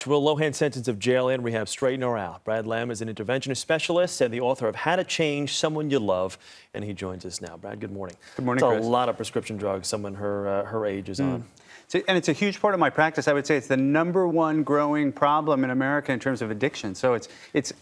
next, will Lohan's sentence of jail and rehab straighten her out? Brad Lamm is an interventionist specialist and the author of How to Change Someone You Love, and he joins us now. Brad, good morning. Good morning, Chris. It's a lot of prescription drugs someone her age is on. And it's a huge part of my practice. I would say it's the #1 growing problem in America in terms of addiction. So it's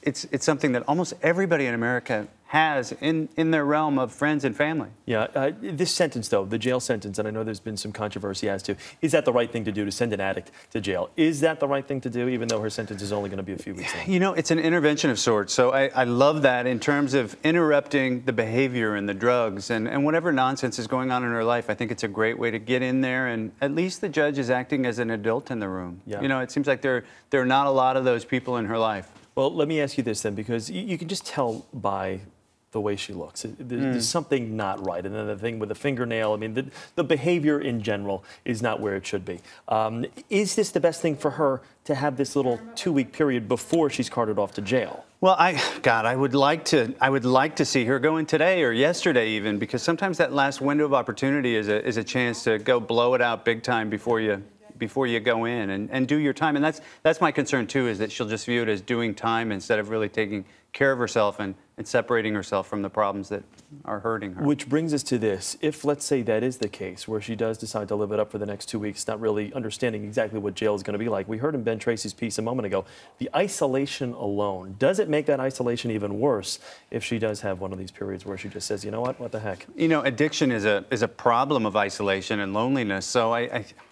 something that almost everybody in America has in their realm of friends and family. Yeah, this sentence, though, the jail sentence, and I know there's been some controversy as to, is that the right thing to do, to send an addict to jail? Is that the right thing to do, even though her sentence is only going to be a few weeks long? You know, it's an intervention of sorts. So I love that in terms of interrupting the behavior and the drugs and whatever nonsense is going on in her life. I think it's a great way to get in there, and at least the judge is acting as an adult in the room. Yeah. You know, it seems like there are not a lot of those people in her life. Well, let me ask you this then, because you can just tell by the way she looks. There's something not right. And then the thing with the fingernail, I mean, the behavior in general is not where it should be. Is this the best thing for her to have this little 2-week period before she's carted off to jail? Well, I would like to see her go in today or yesterday even, because sometimes that last window of opportunity is a chance to go blow it out big time before you go in and do your time. And that's my concern too, is that she'll just view it as doing time instead of really taking care of herself and separating herself from the problems that are hurting her. Which brings us to this. If, let's say, that is the case, where she does decide to live it up for the next 2 weeks, not really understanding exactly what jail is going to be like. We heard in Ben Tracy's piece a moment ago, the isolation alone. Does it make that isolation even worse if she does have one of these periods where she just says, you know what the heck? You know, addiction is a problem of isolation and loneliness. So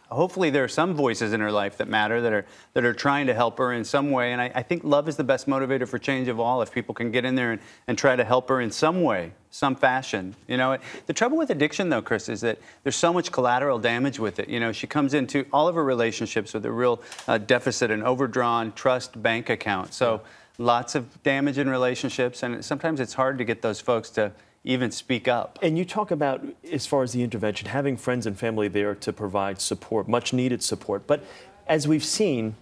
hopefully there are some voices in her life that matter, that are trying to help her in some way. And I think love is the best motivator for change of all. If people can get in there and try to help her in some way, some fashion. You know, the trouble with addiction, though, Chris, is that there's so much collateral damage with it. You know, she comes into all of her relationships with a real deficit, an overdrawn trust bank account. So lots of damage in relationships, and sometimes it's hard to get those folks to even speak up. And you talk about, as far as the intervention, having friends and family there to provide support, much needed support. But as we've seen,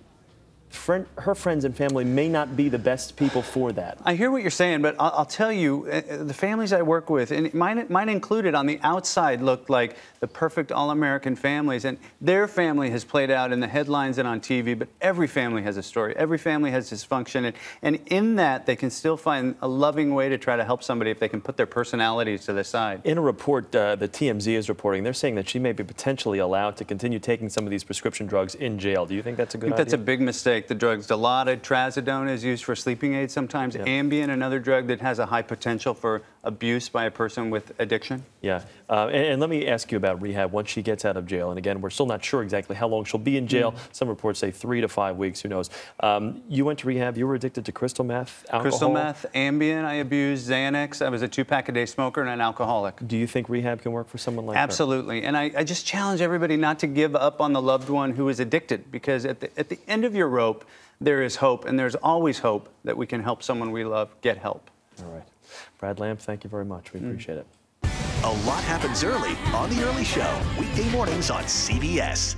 her friends and family may not be the best people for that. I hear what you're saying, but I'll tell you, the families I work with, and mine included, on the outside looked like the perfect all-American families, and their family has played out in the headlines and on TV, but every family has a story. Every family has dysfunction, and in that, they can still find a loving way to try to help somebody if they can put their personalities to the side. In a report the TMZ is reporting, they're saying that she may be potentially allowed to continue taking some of these prescription drugs in jail. Do you think that's a good idea? That's a big mistake. The drugs, Dilaudid, trazodone is used for sleeping aids sometimes. Yeah. Ambien, another drug that has a high potential for abuse by a person with addiction. Yeah, and let me ask you about rehab once she gets out of jail. And again, we're still not sure exactly how long she'll be in jail. Some reports say 3 to 5 weeks, who knows. You went to rehab, you were addicted to crystal meth, alcohol? Crystal meth, Ambien, I abused, Xanax. I was a 2-pack-a-day smoker and an alcoholic. Do you think rehab can work for someone like Absolutely. her? And I just challenge everybody not to give up on the loved one who is addicted, because at the end of your rope, there is hope, and there's always hope that we can help someone we love get help. All right. Brad Lamm, thank you very much. We appreciate it. A lot happens early on The Early Show, weekday mornings on CBS.